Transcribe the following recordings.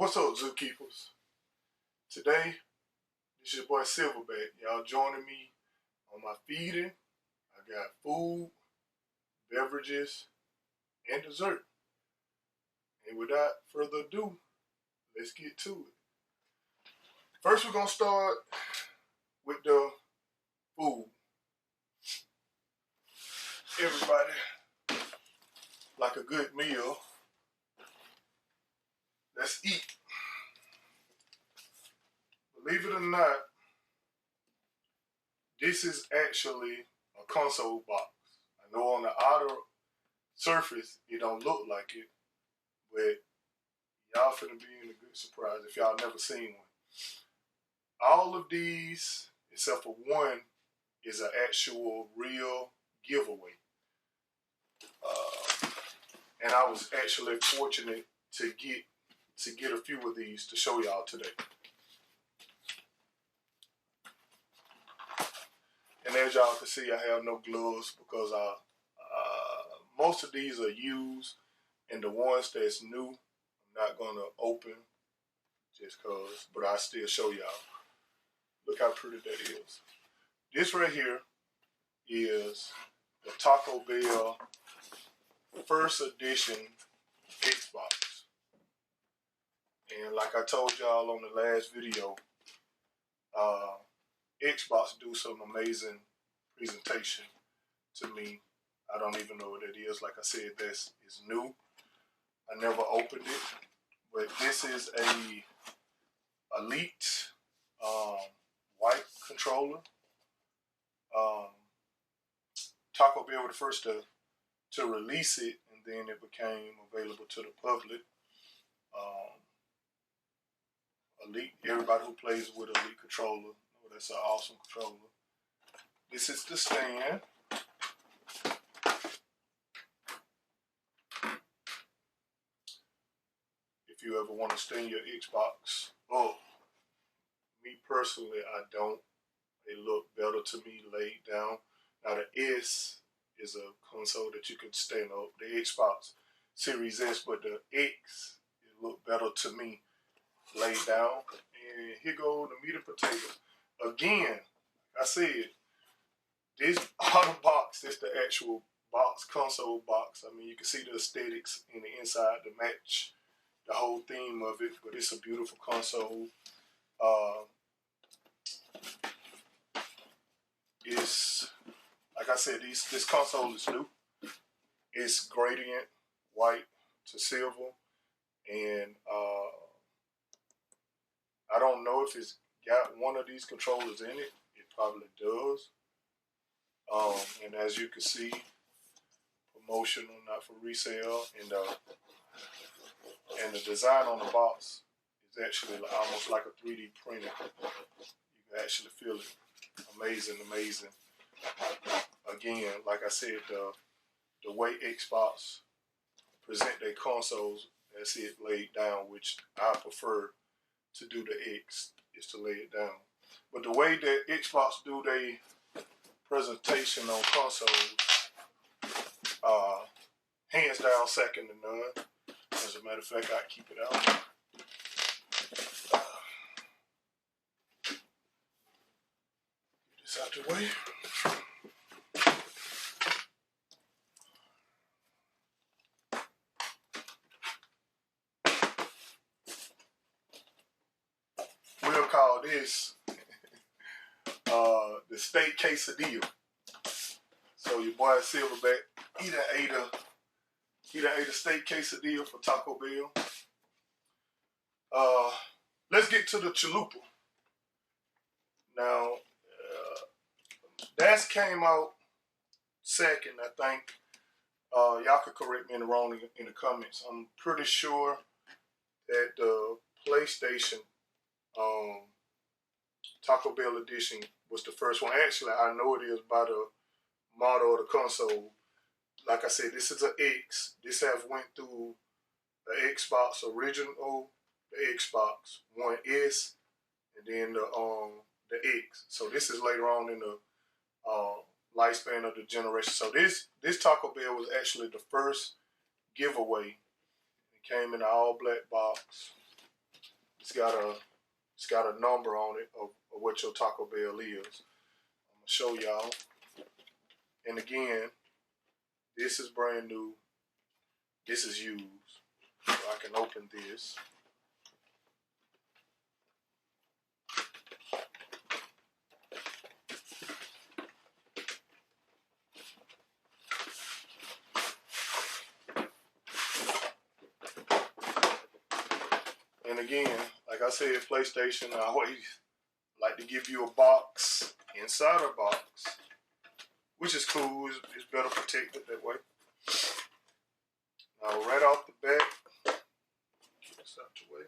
What's up, Zookeepers? Today, this is your boy Silverback. Y'all joining me on my feeding. I got food, beverages, and dessert. And without further ado, let's get to it. First, we're going to start with the food. Everybody, like a good meal, let's eat. Believe it or not, this is actually a console box. I know on the outer surface, it don't look like it, but y'all finna be in a good surprise if y'all never seen one. All of these, except for one, is an actual real giveaway. And I was actually fortunate to get a few of these to show y'all today. And as y'all can see, I have no gloves because most of these are used, and the ones that's new, I'm not gonna open just cause, but I still show y'all. Look how pretty that is. This right here is the Taco Bell first edition Xbox. And like I told y'all on the last video, Xbox do some amazing presentation to me. I don't even know what it is. Like I said, this is new. I never opened it, but this is a Elite white controller. Taco Bell was the first to release it, and then it became available to the public. Elite, everybody who plays with Elite controller, that's an awesome controller. This is the stand. If you ever want to stand your Xbox up, me personally, I don't. They look better to me laid down. Now the S is a console that you can stand up, the Xbox Series S, but the X, it look better to me laid down. And here go the meat and potatoes. Again, I said, this auto box is the actual box, console box. I mean, you can see the aesthetics in the inside to match the whole theme of it, but it's a beautiful console. It's, like I said, this console is new. It's gradient white to silver, and I don't know if it's got one of these controllers in it. It probably does. And as you can see, promotional, not for resale, and the design on the box is actually almost like a 3D printer. You can actually feel it. Amazing, amazing. Again, like I said, the way Xbox present their consoles, that's it laid down, which I prefer to do the X, is to lay it down. But the way that Xbox do their presentation on consoles, hands down second to none. As a matter of fact, I keep it out. Get this out the way. We'll call this the steak quesadilla. So your boy Silverback, he done ate a steak quesadilla for Taco Bell. Let's get to the chalupa. Now, that came out second, I think. Y'all could correct me wrong in the comments. I'm pretty sure that the PlayStation Taco Bell edition was the first one. Actually, I know it is by the model of the console. Like I said, this is an X. This have went through the Xbox original, the Xbox One S, and then the X. So this is later on in the lifespan of the generation. So this Taco Bell was actually the first giveaway. It came in an all black box. it's got a number on it of what your Taco Bell is. I'm gonna show y'all. And again, this is brand new. This is used. So I can open this. And again, like I said, PlayStation, I always like to give you a box inside a box, which is cool. It's better protected that way. Now, right off the bat, get this out the way.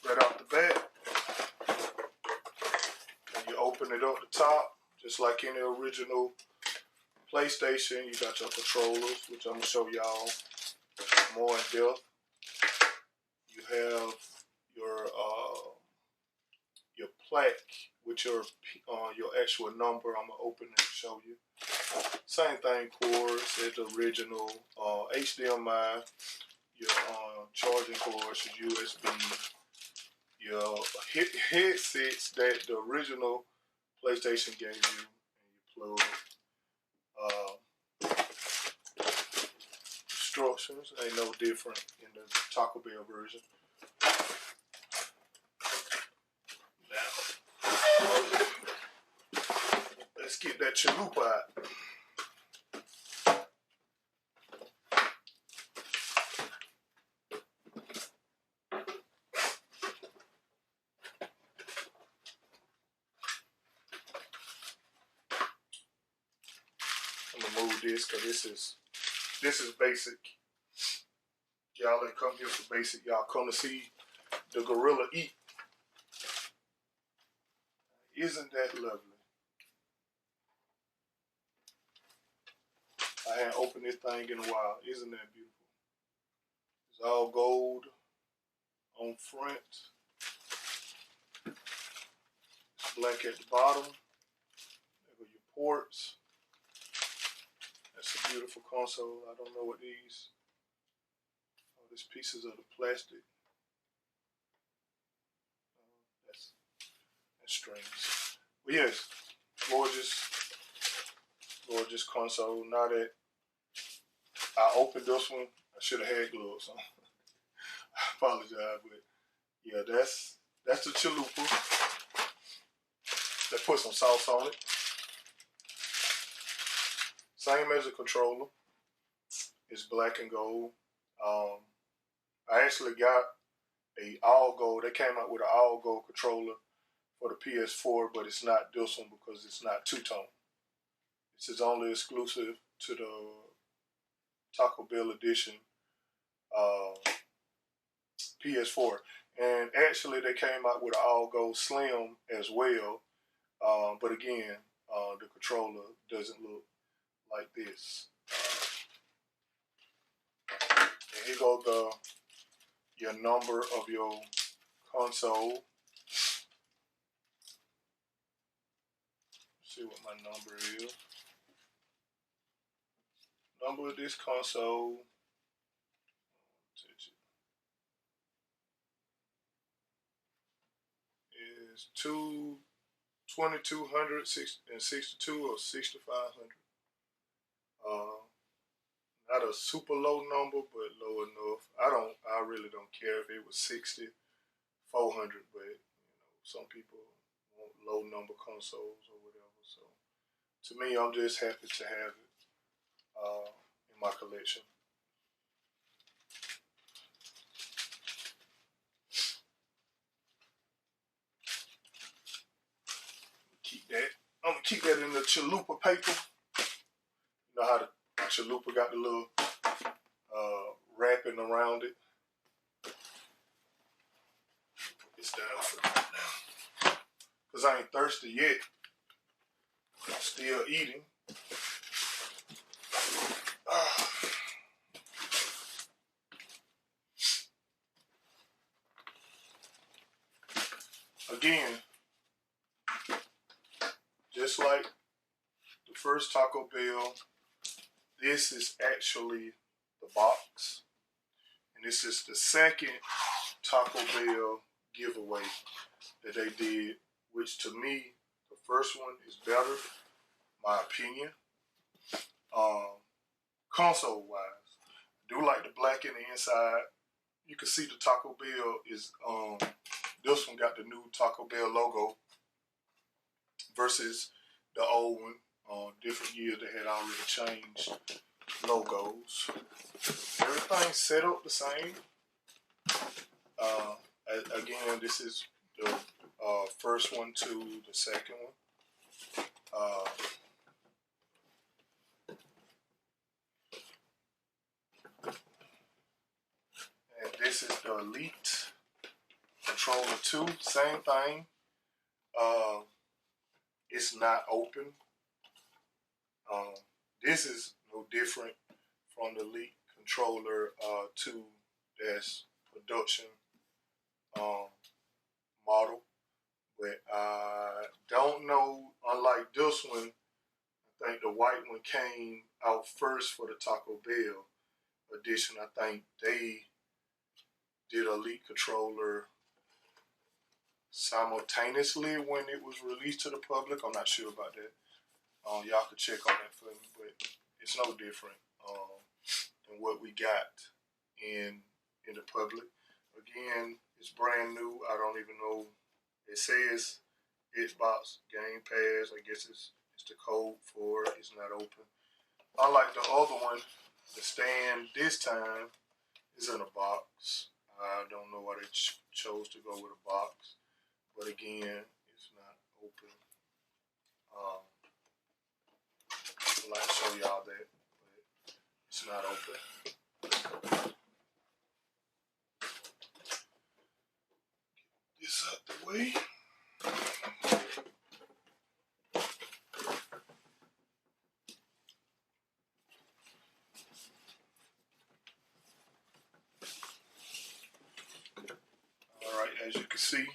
Right off the bat, when you open it up the top, just like any original PlayStation, you got your controllers, which I'm gonna show y'all more in depth. You have your plaque with your actual number. I'm gonna open it and show you. Same thing, cords, it's the original HDMI, your charging cords, your USB, your headsets that the original PlayStation gave you, and your plug. Instructions ain't no different in the Taco Bell version. Now, let's get that chalupa out. I'm gonna move this because this is basic. Y'all that come here for basic, y'all come to see the gorilla eat. Isn't that lovely? I hadn't opened this thing in a while. Isn't that beautiful? It's all gold on front. It's black at the bottom. There go your ports. That's a beautiful console. I don't know what these. Oh, these pieces of the plastic. That's strange. But yes, gorgeous console. Now that I opened this one, I should have had gloves on. I apologize, but yeah, that's the chalupa. Let's put some sauce on it. Same as a controller. It's black and gold. I actually got a all gold. They came out with an all gold controller for the PS4, but it's not this one because it's not two-tone. This is only exclusive to the Taco Bell edition PS4. And actually, they came out with an all gold slim as well. But again, the controller doesn't look like this. And here goes your number of your console. See what my number is. Number of this console is 2262 or 6500. Not a super low number, but low enough. I really don't care if it was 6400, but you know, some people want low number consoles or whatever. So to me, I'm just happy to have it in my collection. I'm gonna keep that in the chalupa paper. You know how the chalupa got the little wrapping around it. Put this down for now, cause I ain't thirsty yet. I'm still eating. Again, just like the first Taco Bell, this is actually the box. And this is the second Taco Bell giveaway that they did, which to me, the first one is better, my opinion. Console wise, I do like the black in the inside. You can see the Taco Bell is, this one got the new Taco Bell logo versus the old one. Different years they had already changed logos. Everything's set up the same. Again, this is the first one to the second one. And this is the Elite Controller 2. Same thing. It's not open. This is no different from the Elite Controller 2 that's production model. But I don't know, unlike this one, I think the white one came out first for the Taco Bell edition. I think they did Elite Controller simultaneously when it was released to the public. I'm not sure about that. Y'all could check on that for me, but it's no different than what we got in the public. Again, it's brand new. I don't even know. It says Xbox Game Pass. I guess it's the code for it. It's not open. Unlike the other one, the stand this time is in a box. I don't know why they chose to go with a box, but again, it's not open. I'd like to show y'all that, but it's not open. Get this out the way. Alright, as you can see,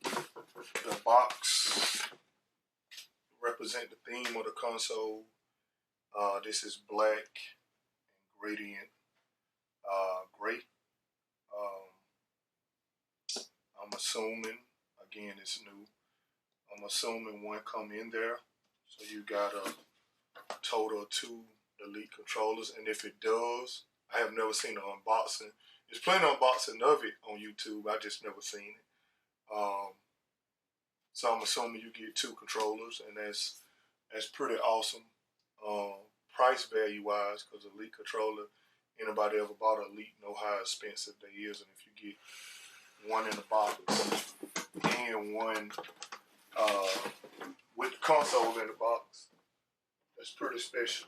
the box represent the theme of the console. This is black and gradient gray. I'm assuming, again, it's new. I'm assuming one come in there. So you got a total of 2 Elite controllers. And if it does, I have never seen an unboxing. There's plenty of unboxing of it on YouTube. I just never seen it. So I'm assuming you get 2 controllers, and that's pretty awesome. Price value wise, because Elite controller, anybody ever bought an Elite know how expensive they is, and if you get one in the box and one with the console in the box, that's pretty special.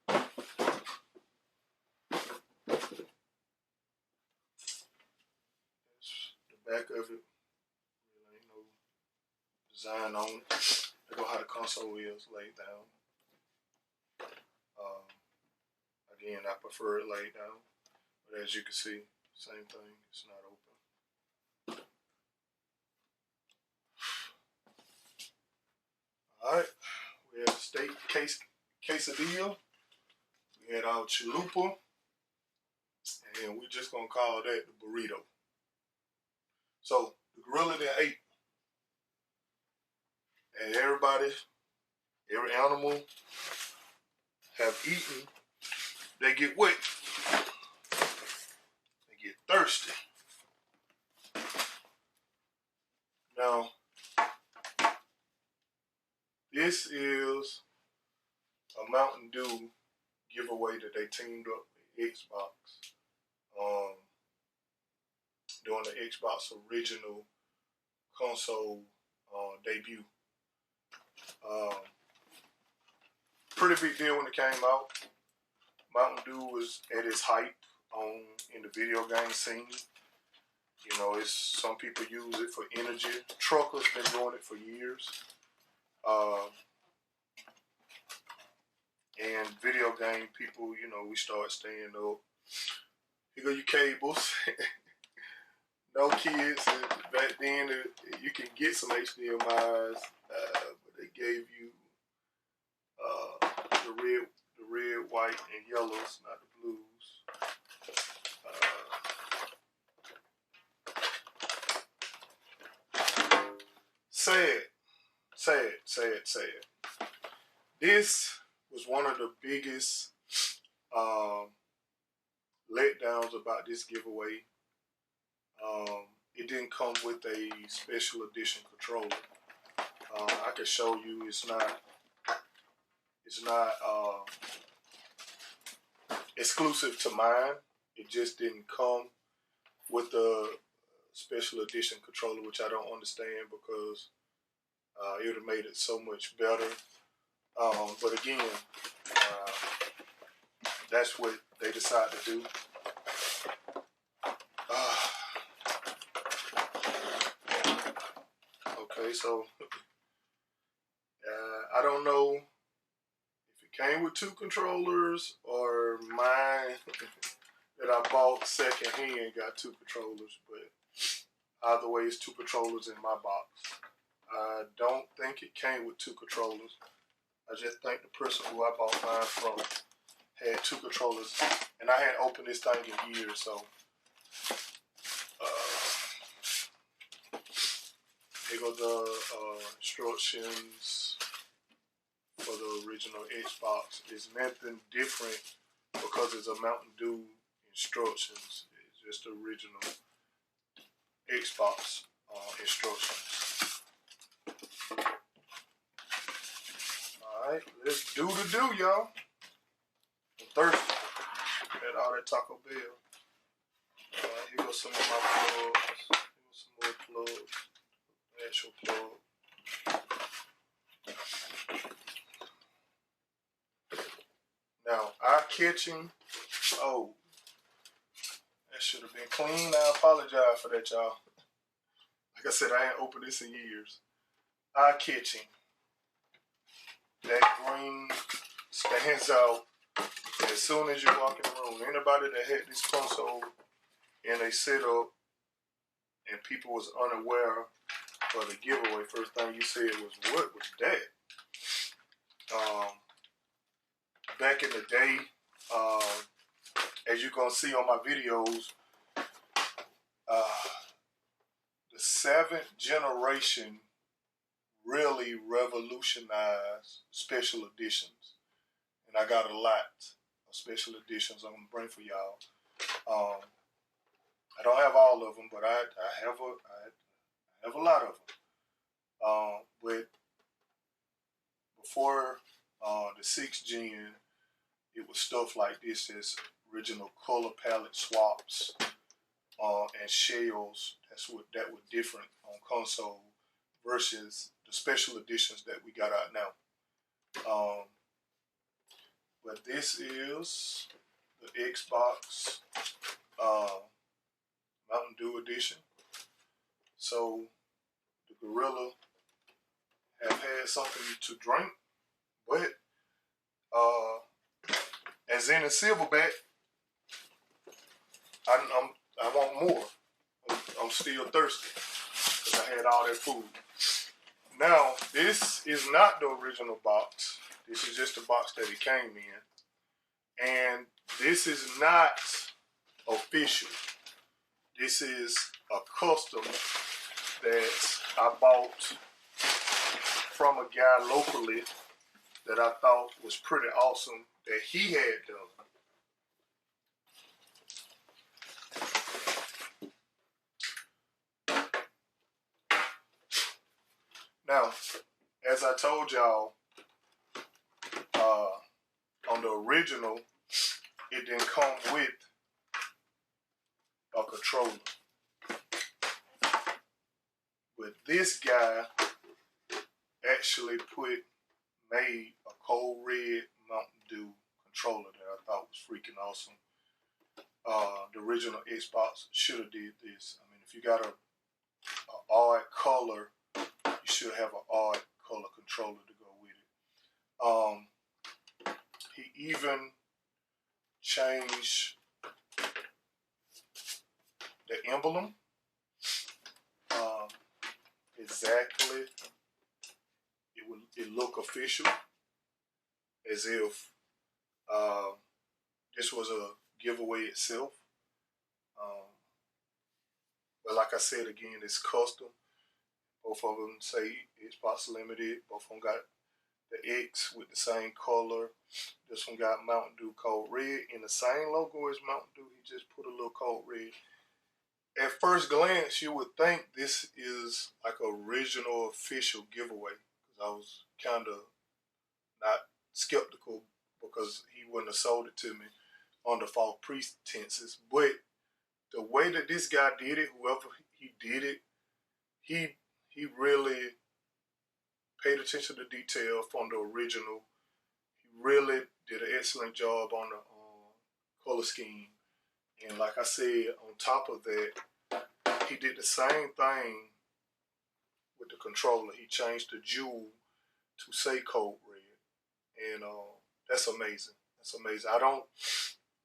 That's the back of it. Really ain't no design on it. That's how the console is laid down. Again, I prefer it laid down, but as you can see, same thing, it's not open. Alright, we had the steak quesadilla, we had our chalupa, and we're just gonna call that the burrito. So, the gorilla that ate, and everybody, every animal have eaten, they get wet. They get thirsty. Now, this is a Mountain Dew giveaway that they teamed up with Xbox during the Xbox original console debut. Pretty big deal when it came out. Mountain Dew was at its hype in the video game scene. You know, some people use it for energy. Truckers been doing it for years. And video game people, you know, we start staying up. Here go your cables. No kids. Back then, you can get some HDMIs, but they gave you the red, white, and yellows, not the blues. sad. This was one of the biggest letdowns about this giveaway. It didn't come with a special edition controller. I can show you it's not exclusive to mine. It just didn't come with a special edition controller, which I don't understand because it would have made it so much better. But again, that's what they decided to do. Okay, so I don't know if it came with two controllers or mine that I bought second hand got two controllers, but either way, it's two controllers in my box. I don't think it came with two controllers. I just think the person who I bought mine from had two controllers, and I hadn't opened this thing in years, so here go the instructions for the original Xbox. It's nothing different because it's a Mountain Dew instructions. It's just the original Xbox instructions. Alright, let's do the do, y'all. I'm thirsty. Had all that Taco Bell. Alright, here goes some of my plugs. Here goes some more plugs. Actual plug. Now, eye catching. Oh, that should have been clean. I apologize for that, y'all. Like I said, I ain't opened this in years. Eye catching. That green stands out as soon as you walk in the room. Anybody that had this console and they set up and people was unaware for the giveaway, first thing you said was, what was that? Back in the day, as you're going to see on my videos, the 7th generation really revolutionized special editions. And I got a lot of special editions I'm going to bring for y'all. I don't have all of them, but I have a lot of them. But before the 6th gen, it was stuff like this as original color palette swaps and shells. That were different on console versus the special editions that we got out now. But this is the Xbox Mountain Dew edition. So the Gorilla have had something to drink, but as in a silverback, I want more. I'm still thirsty because I had all that food. Now, this is not the original box. This is just the box that it came in. And this is not official. This is a custom that I bought from a guy locally that I thought was pretty awesome that he had done. Now, as I told y'all, on the original, it didn't come with a controller. But this guy actually made a cold red Mountain Dew controller that I thought was freaking awesome. The original Xbox should have did this. I mean, if you got a odd color, you should have an odd color controller to go with it. He even changed the emblem exactly. It looked official, as if this was a giveaway itself. But like I said again, it's custom. Both of them say Xbox Limited. Both of them got the X with the same color. This one got Mountain Dew Cold Red in the same logo as Mountain Dew. He just put a little Cold Red. At first glance, you would think this is like an original official giveaway, because I was kind of not skeptical because he wouldn't have sold it to me under false pretenses. But the way that this guy did it, whoever he did it, he really paid attention to detail from the original. He really did an excellent job on the color scheme. And like I said, on top of that, he did the same thing with the controller. He changed the jewel to say Cold Red. And that's amazing. That's amazing. I don't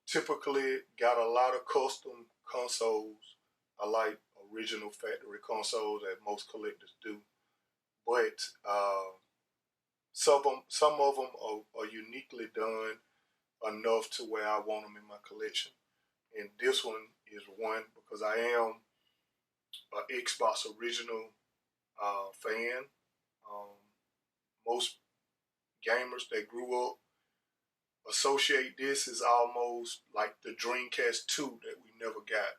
typically got a lot of custom consoles. I like original factory consoles that most collectors do. But some of them are uniquely done enough to where I want them in my collection. And this one is one because I am an Xbox original fan. Most gamers that grew up associate this as almost like the Dreamcast 2 that we never got.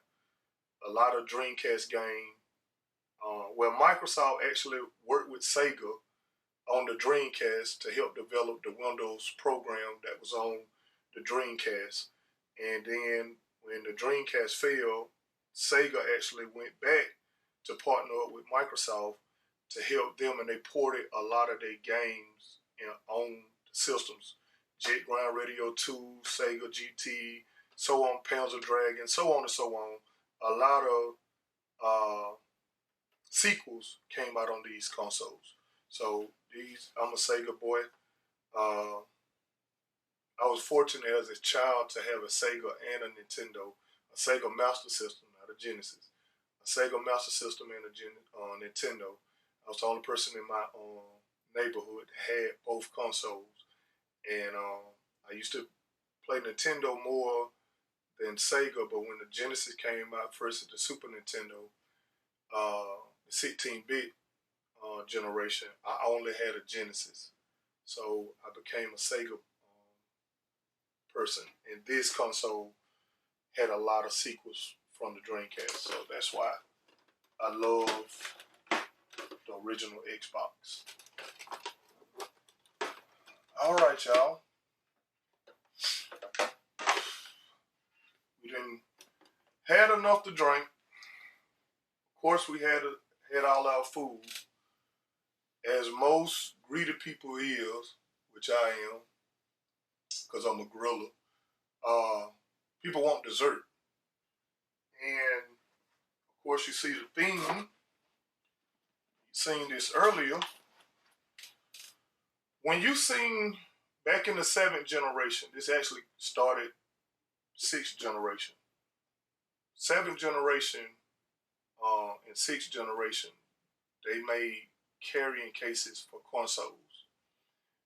A lot of Dreamcast games. Well, Microsoft actually worked with Sega on the Dreamcast to help develop the Windows program that was on the Dreamcast. And then when the Dreamcast failed, Sega actually went back to partner up with Microsoft to help them, and they ported a lot of their games on the systems. Jet Ground Radio 2, Sega GT, so on, Panzer Dragon, so on and so on. A lot of sequels came out on these consoles. So I'm a Sega boy. I was fortunate as a child to have a Sega and a Nintendo, a Sega Master System, not a Genesis, a Sega Master System and a Nintendo. I was the only person in my neighborhood that had both consoles, and I used to play Nintendo more than Sega. But when the Genesis came out first, the Super Nintendo, the 16-bit generation, I only had a Genesis, so I became a Sega person, and this console had a lot of sequels from the Dreamcast, so that's why I love the original Xbox. All right, y'all. We done had enough to drink. Of course, we had all our food, as most greedy people is, which I am, because I'm a gorilla. People want dessert. And of course you see the theme. You seen this earlier. When you seen back in the 7th generation, this actually started 6th generation. 7th generation and 6th generation, they made carrying cases for consoles.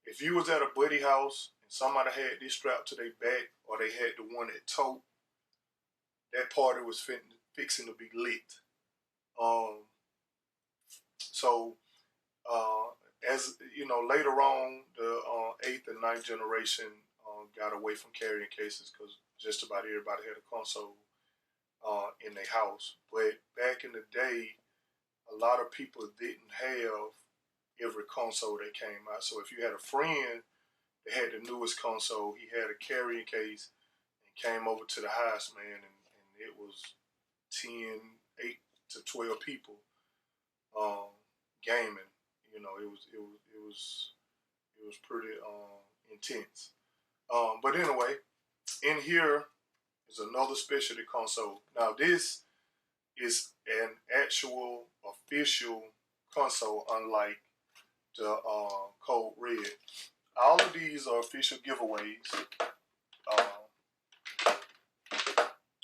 If you was at a buddy house and somebody had this strapped to their back, or they had the one at tote, that party was fixing to be lit. As you know, later on, the 8th and 9th generation got away from carrying cases because just about everybody had a console in their house. But back in the day, a lot of people didn't have every console that came out. So if you had a friend that had the newest console, he had a carrying case and came over to the house, man, and it was 8 to 12 people gaming. You know, it was pretty intense. But anyway, in here is another specialty console. Now this is an actual official console, unlike the Cold Red. All of these are official giveaways.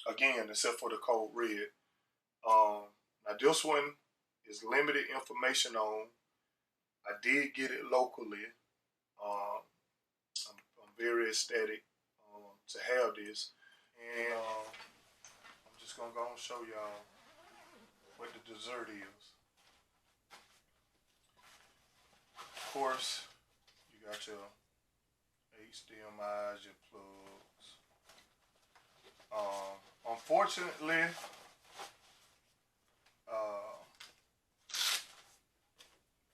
Again, except for the Cold Red. Now this one is limited information on. I did get it locally. I'm very ecstatic to have this, and I'm just gonna go and show y'all what the dessert is. course, you got your HDMI's, your plugs. Unfortunately,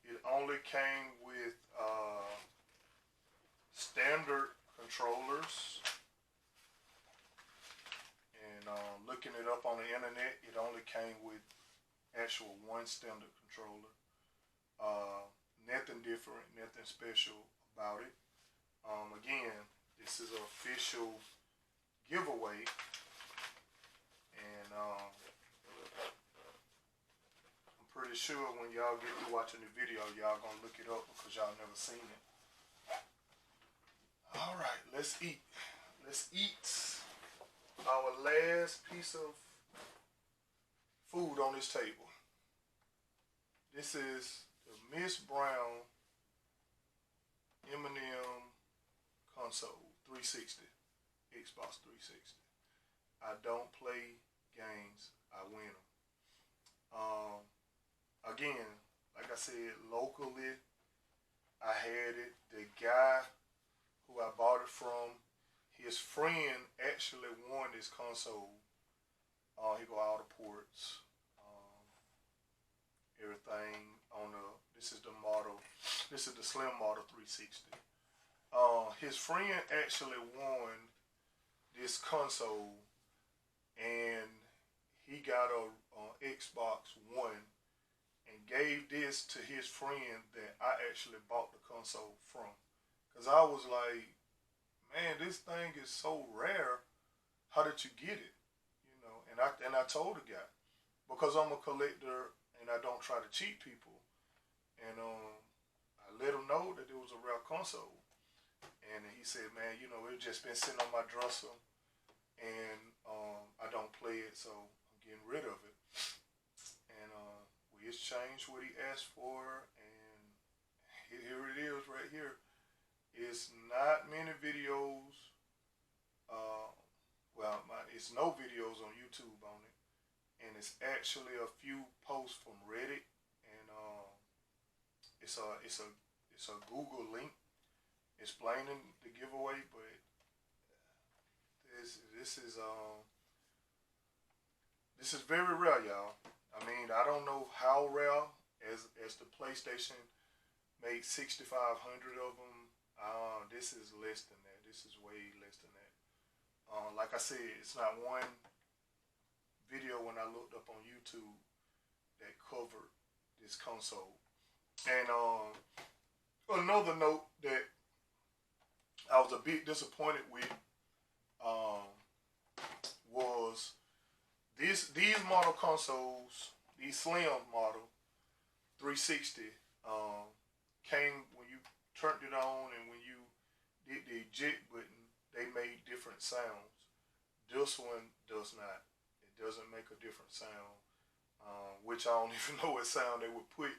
it only came with standard controllers. And looking it up on the internet, it only came with actual one standard controller. Nothing different, nothing special about it. Again, this is an official giveaway, and I'm pretty sure when y'all get to watching the video, y'all gonna look it up because y'all never seen it. All right, let's eat. Let's eat our last piece of food on this table. This is the Miss Brown M&M console 360, Xbox 360. I don't play games, I win them. Again, like I said, locally, I had it. The guy who I bought it from, his friend actually won this console. He got all the ports, everything on the. This is the model. This is the Slim Model 360. His friend actually won this console, and he got a Xbox One, and gave this to his friend that I actually bought the console from. Cause I was like, man, this thing is so rare. How did you get it? You know, and I told the guy, because I'm a collector and I don't try to cheat people, and I let him know that it was a rare console, and he said, man, you know, it's just been sitting on my dresser, and I don't play it, so I'm getting rid of it. And we exchanged what he asked for, and here it is right here. It's not many videos. Well, it's no videos on YouTube on it, and it's actually a few posts from Reddit, and it's a Google link explaining the giveaway. But this is very rare, y'all. I mean, I don't know how rare, as the PlayStation made 6,500 of them. This is less than that. This is way less than that. Like I said, it's not one video when I looked up on YouTube that covered this console. And another note that I was a bit disappointed with was these model consoles, these Slim model 360, came when you turned it on, and when you did the eject button, they made different sounds. This one does not. It doesn't make a different sound, which I don't even know what sound they would put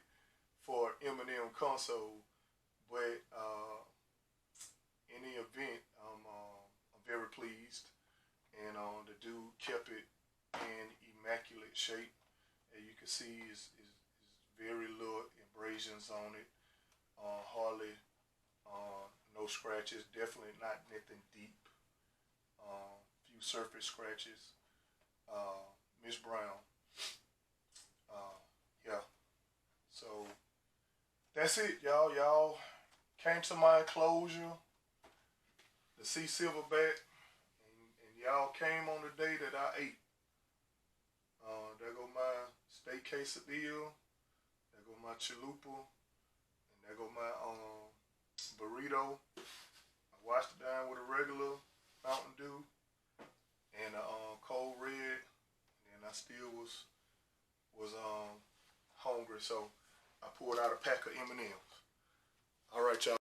for M&M console. But in the event, I'm very pleased, and the dude kept it in immaculate shape. As you can see, is very little abrasions on it. Hardly no scratches. Definitely not nothing deep. Few surface scratches. Miss Brown. Yeah. So that's it, y'all. Y'all came to my enclosure to see Silverback, and y'all came on the day that I ate. There go my steak quesadilla. There go my chalupa. And there go my burrito. I washed it down with a regular Mountain Dew and a cold red, and I still was hungry, so I poured out a pack of M&Ms. All right, y'all.